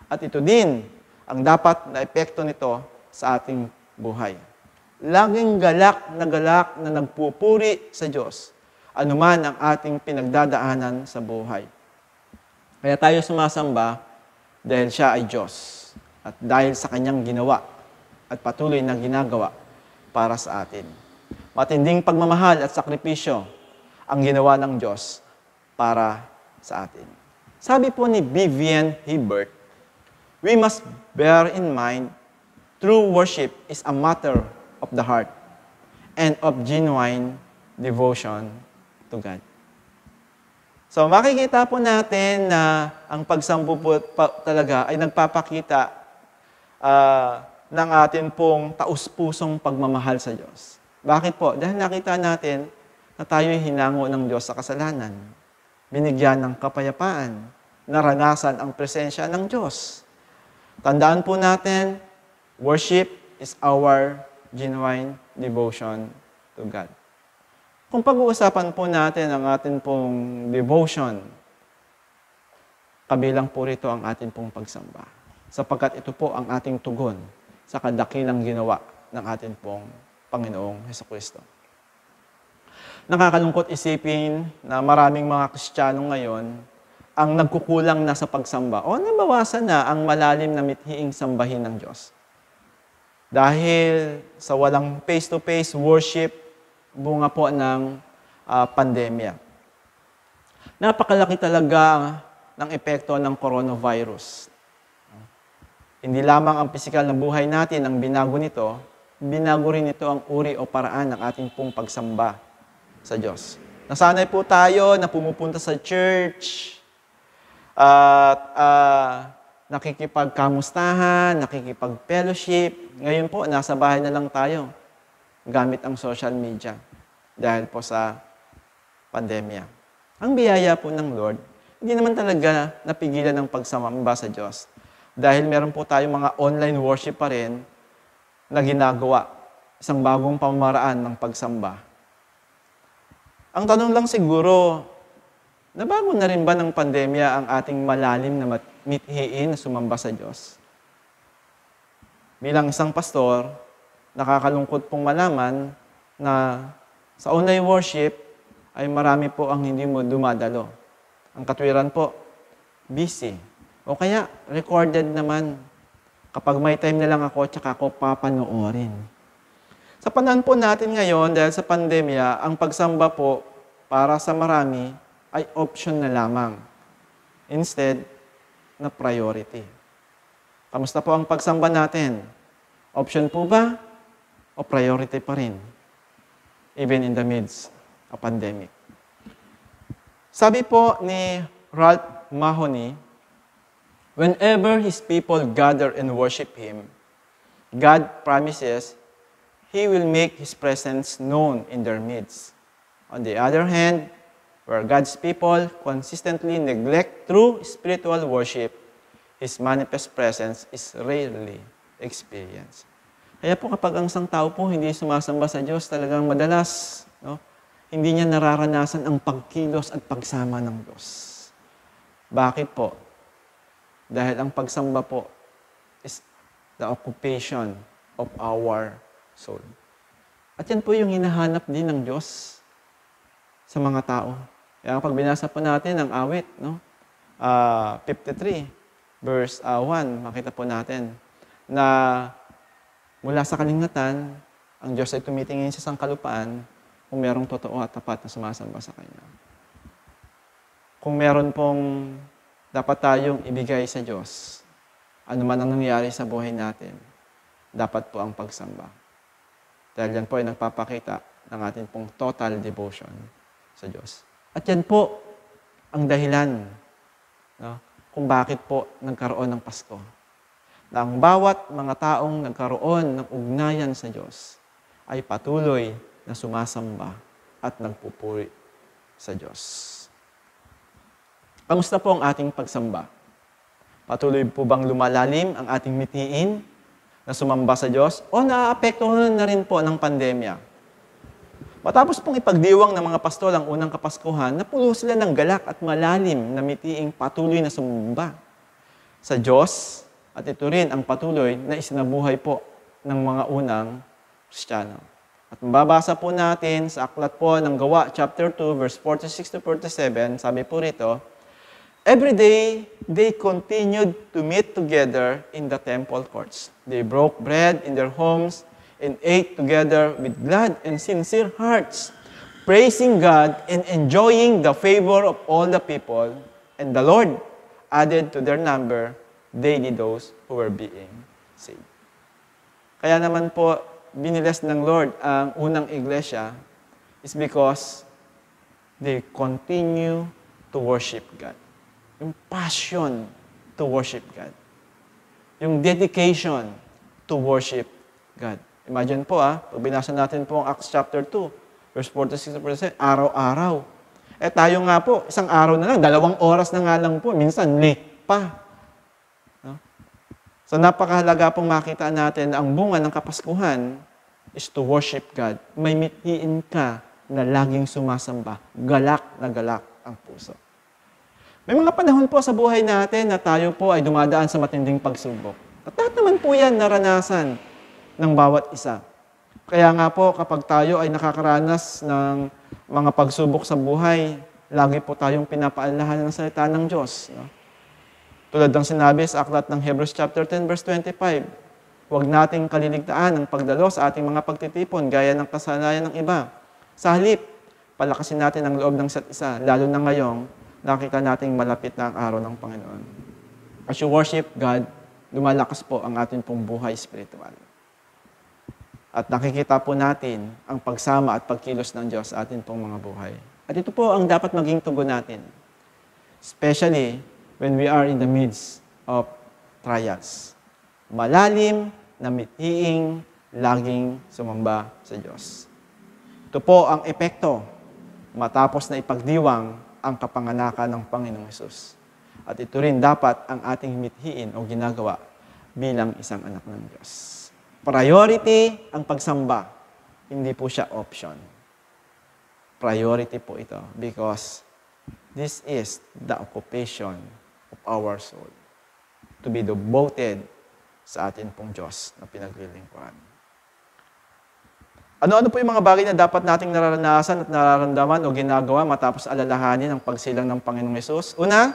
At ito din ang dapat na epekto nito sa ating buhay. Laging galak na nagpupuri sa Diyos, anuman ang ating pinagdadaanan sa buhay. Kaya tayo sumasamba dahil siya ay Diyos at dahil sa kanyang ginawa at patuloy na ginagawa para sa atin. Matinding pagmamahal at sakripisyo ang ginawa ng Diyos para sa atin. Sabi po ni Vivian Hibbert, "We must bear in mind, true worship is a matter of the heart and of genuine devotion to God." So makikita po natin na ang pagsampo po talaga ay nagpapakita ng atin pong taus-pusong pagmamahal sa Diyos. Bakit po? Dahil nakita natin na tayo'y hinango ng Diyos sa kasalanan. Binigyan ng kapayapaan, naranasan ang presensya ng Diyos. Tandaan po natin, worship is our genuine devotion to God. Kung pag-uusapan po natin ang atin pong devotion, kabilang po rito ang atin pong pagsamba. Sapagkat ito po ang ating tugon sa kadakilang ginawa ng atin pong Panginoong Hesukristo. Nakakalungkot isipin na maraming mga Kristiyano ngayon ang nagkukulang na sa pagsamba o nabawasan na ang malalim na mithiing sambahin ng Diyos. Dahil sa walang face-to-face worship, bunga po ng pandemya. Napakalaki talaga ng epekto ng coronavirus. Hindi lamang ang pisikal na buhay natin ang binago nito, binago rin ito ang uri o paraan ng ating pong pagsamba sa Diyos. Nasanay po tayo na pumupunta sa church at nakikipagkamustahan, nakikipag-fellowship. Ngayon po, nasa bahay na lang tayo gamit ang social media dahil po sa pandemya. Ang biyaya po ng Lord, hindi naman talaga napigilan ng pagsamba sa Diyos dahil meron po tayong mga online worship pa rin na ginagawa, isang bagong pamamaraan ng pagsamba. Ang tanong lang siguro, nabago na rin ba ng pandemya ang ating malalim na mithiin na sumamba sa Diyos? Bilang isang pastor, nakakalungkot pong malaman na sa online worship ay marami po ang hindi mo dumadalo. Ang katwiran po, busy. O kaya, recorded naman. Kapag may time na lang ako, tsaka ako papanoorin. Sa panahon po natin ngayon, dahil sa pandemya, ang pagsamba po para sa marami ay option na lamang. Instead, na priority. Kamusta po ang pagsamba natin? Option po ba? O priority pa rin? Even in the midst of pandemic. Sabi po ni Ralph Mahoney, whenever His people gather and worship Him, God promises He will make His presence known in their midst. On the other hand, where God's people consistently neglect true spiritual worship, His manifest presence is rarely experienced. Kaya po kapag ang isang tao po hindi sumasamba sa Diyos, talagang madalas, hindi niya nararanasan ang pagkilos at pagsama ng Diyos. Bakit po? Dahil ang pagsamba po is the occupation of our soul. At yan po yung hinahanap din ng Diyos sa mga tao. Kaya pag binasa po natin ang awit, 53, verse 1, makita po natin na mula sa kalingatan, ang Diyos ay tumitingin sa sangkalupaan kung merong totoo at tapat na sumasamba sa Kanya. Kung meron pong dapat tayong ibigay sa Diyos, ano man ang nangyari sa buhay natin, dapat po ang pagsamba. Dahil yan po ay nagpapakita ng ating pong total devotion sa Diyos. At yan po ang dahilan kung bakit po nagkaroon ng Pasko. Na ang bawat mga taong nagkaroon ng ugnayan sa Diyos ay patuloy na sumasamba at nagpupuri sa Diyos. Kamusta po ang ating pagsamba? Patuloy po bang lumalalim ang ating mitiin na sumamba sa Diyos o naapektuhan na rin po ng pandemya? Matapos pong ipagdiwang ng mga pastol ang unang Kapaskuhan, napuno sila ng galak at malalim na mitiing patuloy na sumamba sa Diyos at ito rin ang patuloy na isinabuhay po ng mga unang Kristiyano. At mababasa po natin sa aklat po ng Gawa, chapter 2, verse 46 to 47, sabi po rito, every day, they continued to meet together in the temple courts. They broke bread in their homes and ate together with glad and sincere hearts, praising God and enjoying the favor of all the people. And the Lord added to their number daily those who were being saved. Kaya naman po, biniles ng Lord ang unang iglesia is because they continue to worship God. Yung passion to worship God. Yung dedication to worship God. Imagine po pag binasa natin po ang Acts chapter 2, verse 46-47, araw-araw. Tayo nga po, isang araw na lang, 2 oras na nga lang po, minsan late pa. So napakahalaga pong makita natin na ang bunga ng Kapaskuhan is to worship God. May mitiin ka na laging sumasamba. Galak na galak ang puso. May mga panahon po sa buhay natin na tayo po ay dumadaan sa matinding pagsubok. At lahat naman po yan naranasan ng bawat isa. Kaya nga po kapag tayo ay nakakaranas ng mga pagsubok sa buhay, lagi po tayong pinapaalahan ng salita ng Diyos. Tulad ng sinabi sa aklat ng Hebrews chapter 10 verse 25, huwag nating kaliligtaan ang pagdalo sa ating mga pagtitipon gaya ng kasanayan ng iba. Sa halip, palakasin natin ang loob ng isa't isa, lalo na ngayong nakita nating malapit na ang araw ng Panginoon. As you worship God, lumalakas po ang ating pong buhay spiritual. At nakikita po natin ang pagsama at pagkilos ng Diyos sa ating pong mga buhay. At ito po ang dapat maging tugon natin. Especially when we are in the midst of trials. Malalim na mitiing laging sumamba sa Diyos. Ito po ang epekto matapos na ipagdiwang ang kapanganakan ng Panginoong Hesus. At ito rin dapat ang ating mithiin o ginagawa bilang isang anak ng Diyos. Priority ang pagsamba. Hindi po siya option. Priority po ito because this is the occupation of our soul. To be devoted sa atin pong Diyos na pinaglilingkuran. Ano-ano po yung mga bagay na dapat nating nararanasan at nararamdaman o ginagawa matapos alalahanin ang pagsilang ng Panginoong Hesus? Una,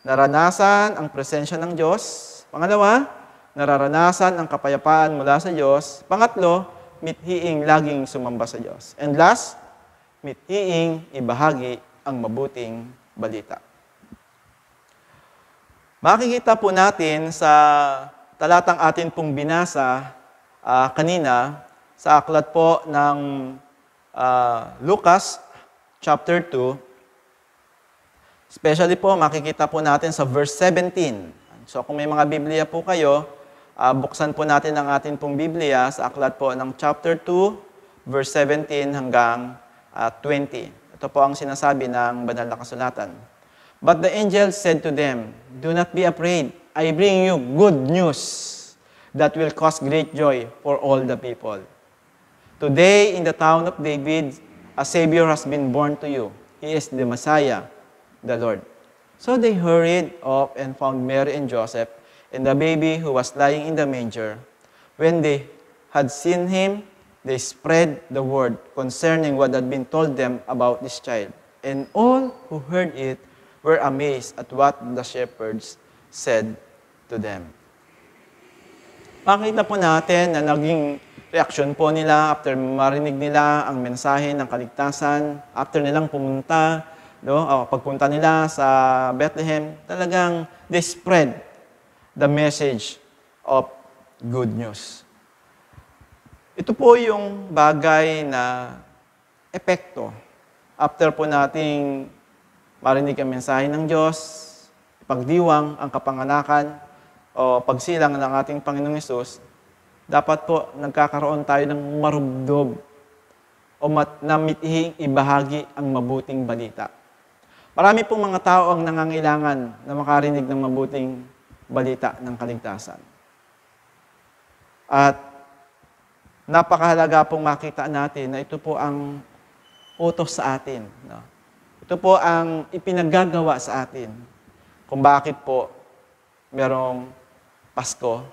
naranasan ang presensya ng Diyos. Pangalawa, nararanasan ang kapayapaan mula sa Diyos. Pangatlo, mithiing laging sumamba sa Diyos. And last, mithiing ibahagi ang mabuting balita. Makikita po natin sa talatang atin pong binasa kanina, sa aklat po ng Lucas chapter 2, especially po makikita po natin sa verse 17. So kung may mga Biblia po kayo, buksan po natin ang atin pong Biblia sa aklat po ng chapter 2, verse 17 hanggang 20. Ito po ang sinasabi ng banal na kasulatan. But the angel said to them, do not be afraid. I bring you good news that will cause great joy for all the people. Today, in the town of David, a Savior has been born to you. He is the Messiah, the Lord." So they hurried off and found Mary and Joseph and the baby who was lying in the manger. When they had seen him, they spread the word concerning what had been told them about this child. And all who heard it were amazed at what the shepherds said to them. Makita po natin na naging reaksyon po nila after marinig nila ang mensahe ng kaligtasan, after nilang pumunta, pagpunta nila sa Bethlehem, talagang they spread the message of good news. Ito po yung bagay na epekto after po nating marinig ang mensahe ng Diyos, pagdiwang ang kapanganakan o pagsilang ng ating Panginoong Hesus, dapat po nagkakaroon tayo ng marubdob o namitihing ibahagi ang mabuting balita. Marami pong mga tao ang nangangailangan na makarinig ng mabuting balita ng kaligtasan. At napakahalaga pong makita natin na ito po ang utos sa atin. No? Ito po ang ipinaggagawa sa atin kung bakit po merong Pasko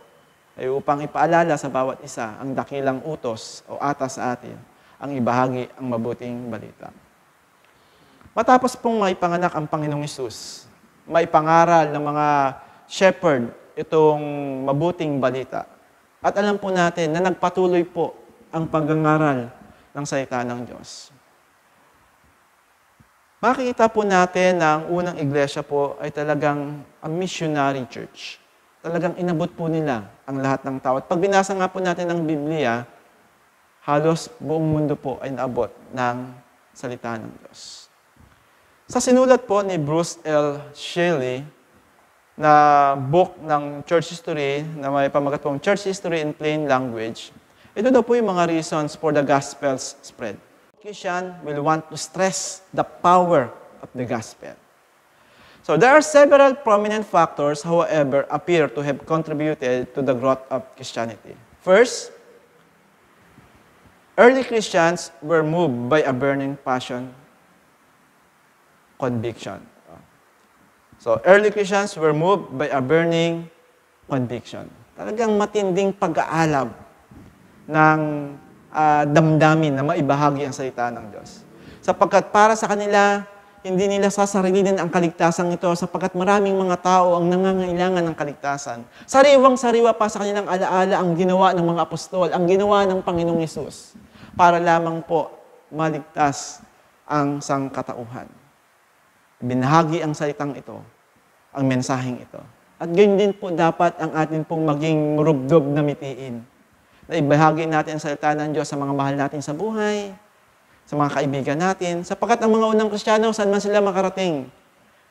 ay upang ipaalala sa bawat isa ang dakilang utos o atas sa atin ang ibahagi ang mabuting balita. Matapos pong maipanganak ang Panginoong Hesus, maipangaral ng mga shepherd itong mabuting balita. At alam po natin na nagpatuloy po ang paggangaral ng salita ng Diyos. Makikita po natin na ang unang iglesia po ay talagang a missionary church. Talagang inabot po nila ang lahat ng tao. At pag binasa nga po natin ang Biblia, halos buong mundo po ay naabot ng salita ng Diyos. Sa sinulat po ni Bruce L. Shelley na book ng church history, na may pamagat pong Church History in Plain Language, ito daw po yung mga reasons for the gospel's spread. Christian will want to stress the power of the gospel. So there are several prominent factors, however, appear to have contributed to the growth of Christianity. First, early Christians were moved by a burning passion, conviction. So, early Christians were moved by a burning conviction. Talagang matinding pag-aalab ng damdamin na maibahagi ang salita ng Diyos. Sapagkat para sa kanila, hindi nila sasarilinin ang kaligtasan ito sapagkat maraming mga tao ang nangangailangan ng kaligtasan. Sariwang-sariwa pa sa kanilang alaala ang ginawa ng mga apostol, ang ginawa ng Panginoong Hesus para lamang po maligtas ang sangkatauhan. Binahagi ang salitang ito, ang mensaheng ito. At ganyan din po dapat ang atin pong maging rubdob na mitiin. Na ibahagi natin ang salita ng Diyos sa mga mahal natin sa buhay, sa mga kaibigan natin, sapagkat ang mga unang Kristiyano, saan man sila makarating,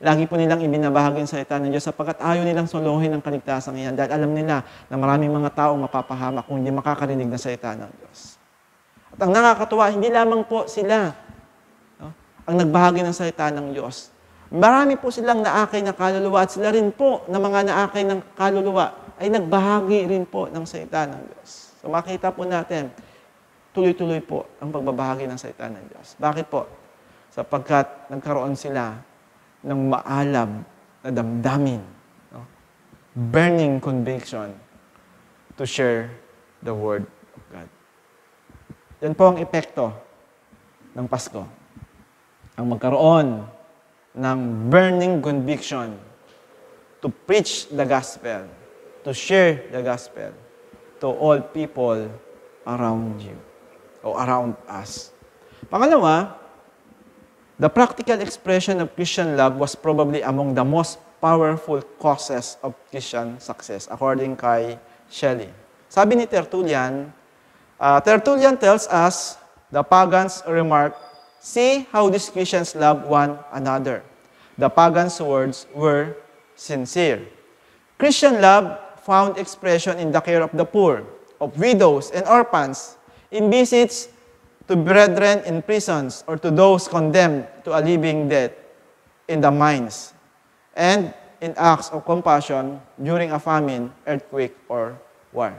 lagi po nilang ibinabahagi ang salita ng Diyos sapagkat ayaw nilang solohin ang kaligtasan iyan dahil alam nila na maraming mga taong mapapahamak kung hindi makakarinig ng salita ng Diyos. At ang nakakatuwa, hindi lamang po sila ang nagbahagi ng salita ng Diyos. Marami po silang naakay na kaluluwa at sila rin po na mga naakay ng kaluluwa ay nagbahagi rin po ng salita ng Diyos. So makita po natin, tuloy-tuloy po ang pagbabahagi ng salita ng Diyos. Bakit po? Sapagkat nagkaroon sila ng maalab na damdamin, burning conviction to share the Word of God. Yan po ang epekto ng Pasko. Ang magkaroon ng burning conviction to preach the gospel, to share the gospel to all people around you o around us. Pangalawa, the practical expression of Christian love was probably among the most powerful causes of Christian success, according kay Shelley. Sabi ni Tertullian, Tertullian tells us, the pagans remark, "See how these Christians love one another." The pagans' words were sincere. Christian love found expression in the care of the poor, of widows and orphans, in visits to brethren in prisons or to those condemned to a living death in the mines, and in acts of compassion during a famine, earthquake, or war.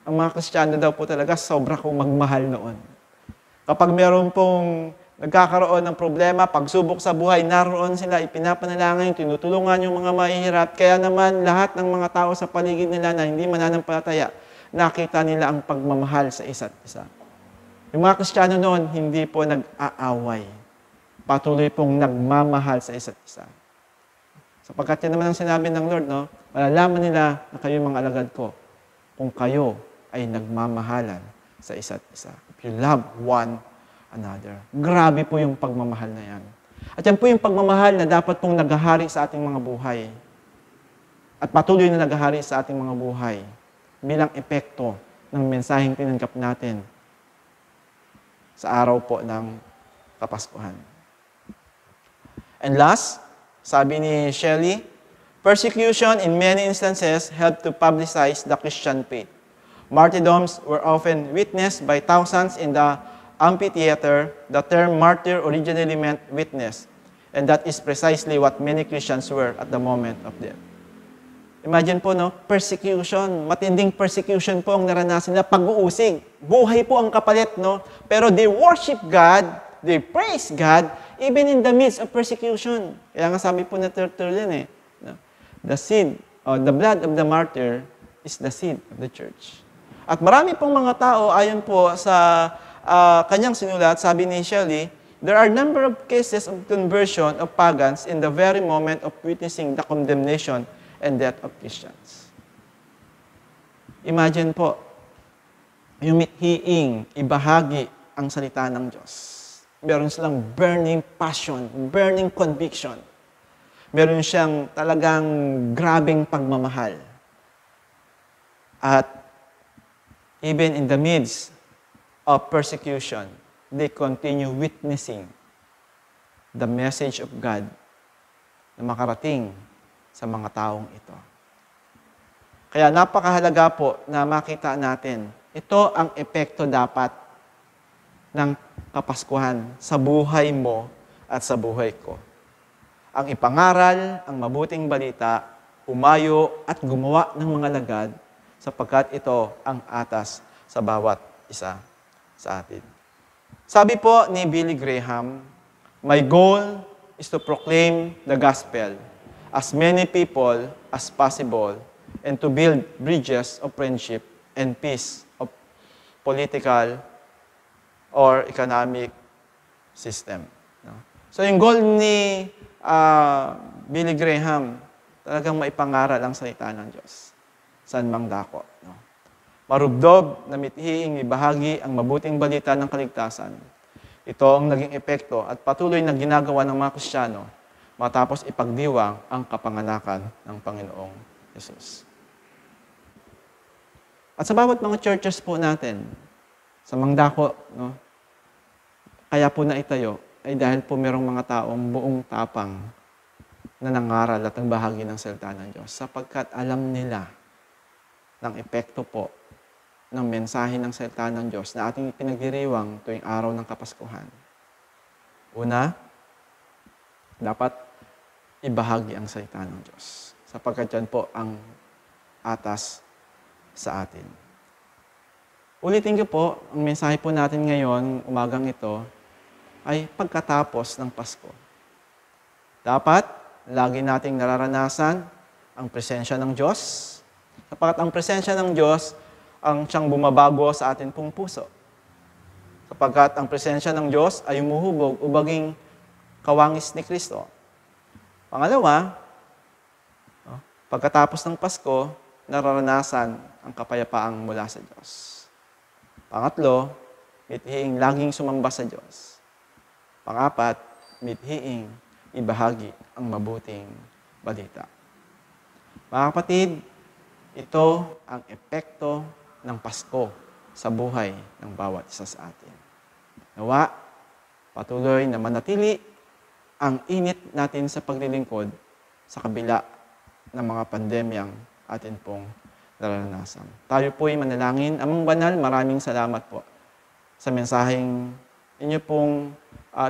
Ang mga Kristiyano daw po talaga sobra kong magmahal noon. Kapag meron pong nagkakaroon ng problema, pagsubok sa buhay, naroon sila, ipinapanalangin, tinutulungan yung mga mahihirap. Kaya naman lahat ng mga tao sa paligid nila na hindi mananampalataya, nakita nila ang pagmamahal sa isa't isa. Yung mga Kristiyano noon, hindi po nag-aaway. Patuloy pong nagmamahal sa isa't isa. Sapagkat yan naman ang sinabi ng Lord, no? Malalaman nila na kayo mga alagad ko kung kayo ay nagmamahalan sa isa't isa. If you love one another. Grabe po yung pagmamahal na yan. At yan po yung pagmamahal na dapat pong naghahari sa ating mga buhay. At patuloy na naghahari sa ating mga buhay bilang epekto ng mensaheng tinanggap natin sa araw po ng Kapaskuhan. And last, sabi ni Shelley, persecution in many instances helped to publicize the Christian faith. Martyrdoms were often witnessed by thousands in the amphitheater. The term martyr originally meant witness, and that is precisely what many Christians were at the moment of death. Imagine po, no? Persecution. Matinding persecution po ang naranasan nila. Pag-uusig. Buhay po ang kapalit, no? Pero they worship God, they praise God, even in the midst of persecution. Kaya nga sabi po na Tertullian, no? The seed, the blood of the martyr is the seed of the church. At marami pong mga tao, ayon po sa kanyang sinulat, sabi ni Shelley, there are a number of cases of conversion of pagans in the very moment of witnessing the condemnation and death of Christians. Imagine po, yung mithiing, ibahagi ang salita ng Diyos. Meron silang burning passion, burning conviction. Meron siyang talagang grabing pagmamahal. At even in the midst of persecution, they continue witnessing the message of God na makarating sa mga taong ito. Kaya napakahalaga po na makita natin, ito ang epekto dapat ng Kapaskuhan sa buhay mo at sa buhay ko. Ang ipangaral, ang mabuting balita, humayo at gumawa ng mga lagad sapagkat ito ang atas sa bawat isa sa atin. Sabi po ni Billy Graham, my goal is to proclaim the gospel as many people as possible and to build bridges of friendship and peace of political or economic system. No? So yung goal ni Billy Graham, talagang maipangaral ang salita ng Diyos. Saan mang dako. No? Marubdob na mithiing ibahagi ang mabuting balita ng kaligtasan. Ito ang naging epekto at patuloy na ginagawa ng mga Kristiyano matapos ipagdiwang ang kapanganakan ng Panginoong Yesus. At sa bawat mga churches po natin, sa mangdako, no, kaya po na itayo, ay dahil po merong mga taong buong tapang na nangaral at nagbahagi ng salita ng Diyos sapagkat alam nila ng epekto po ng mensahe ng salita ng Diyos na ating pinagdiriwang tuwing araw ng Kapaskuhan. Una, dapat ibahagi ang salita ng Diyos sapagkat yan po ang atas sa atin. Ulitin ko po, ang mensahe po natin ngayon, umagang ito, ay pagkatapos ng Pasko. Dapat, lagi nating nararanasan ang presensya ng Diyos, sapagkat ang presensya ng Diyos ang siyang bumabago sa atin pong puso. Sapagkat ang presensya ng Diyos ay umuhubog ubaging kawangis ni Kristo. Pangalawa, pagkatapos ng Pasko, nararanasan ang kapayapaang mula sa Diyos. Pangatlo, mithiing laging sumamba sa Diyos. Pangapat, mithiing ibahagi ang mabuting balita. Mga kapatid, ito ang epekto ng Pasko sa buhay ng bawat isa sa atin. Nawa, patuloy na manatili ang init natin sa paglilingkod sa kabila ng mga pandemyang atin pong naranasan. Tayo po'y manalangin. Amang Banal, maraming salamat po sa mensaheng inyo pong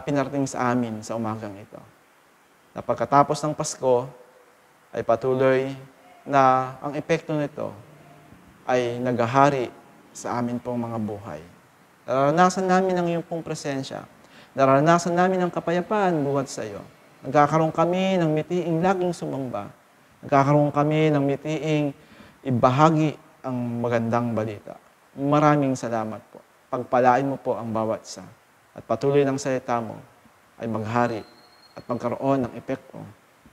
pinarating sa amin sa umagang ito. Na pagkatapos ng Pasko, ay patuloy na ang epekto nito ay naghahari sa amin pong mga buhay. Naranasan namin ang iyong pong presensya. Naranasan namin ang kapayapaan buhat sa iyo. Nagkakaroon kami ng mitiing laging sumamba. Nagkakaroon kami ng mitiing ibahagi ang magandang balita. Maraming salamat po. Pagpalain mo po ang bawat isa. At patuloy ng salita mo ay maghari at magkaroon ng epekto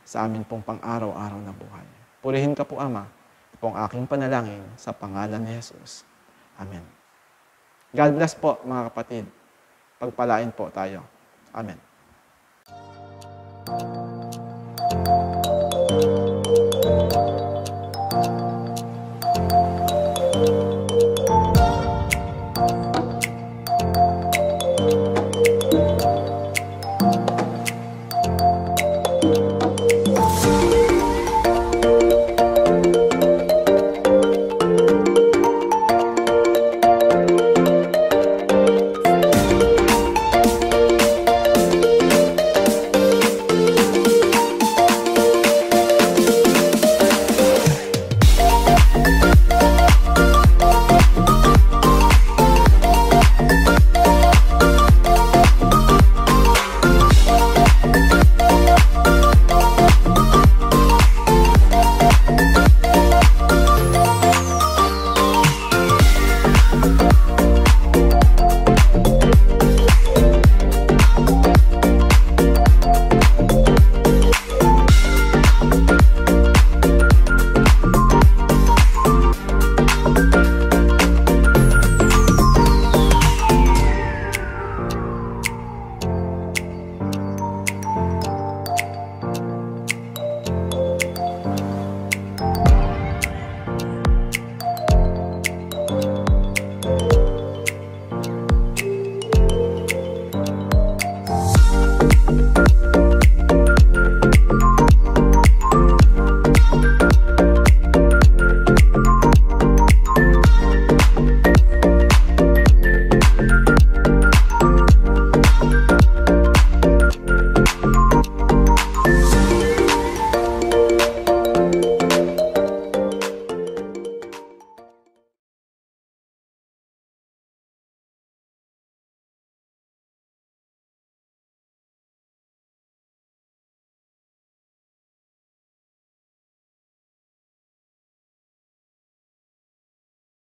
sa amin pong pang-araw-araw na buhay. Purihin ka po, Ama. Ito po ang aking panalangin sa pangalan ni Jesus. Amen. God bless po, mga kapatid. Pagpalain po tayo. Amen.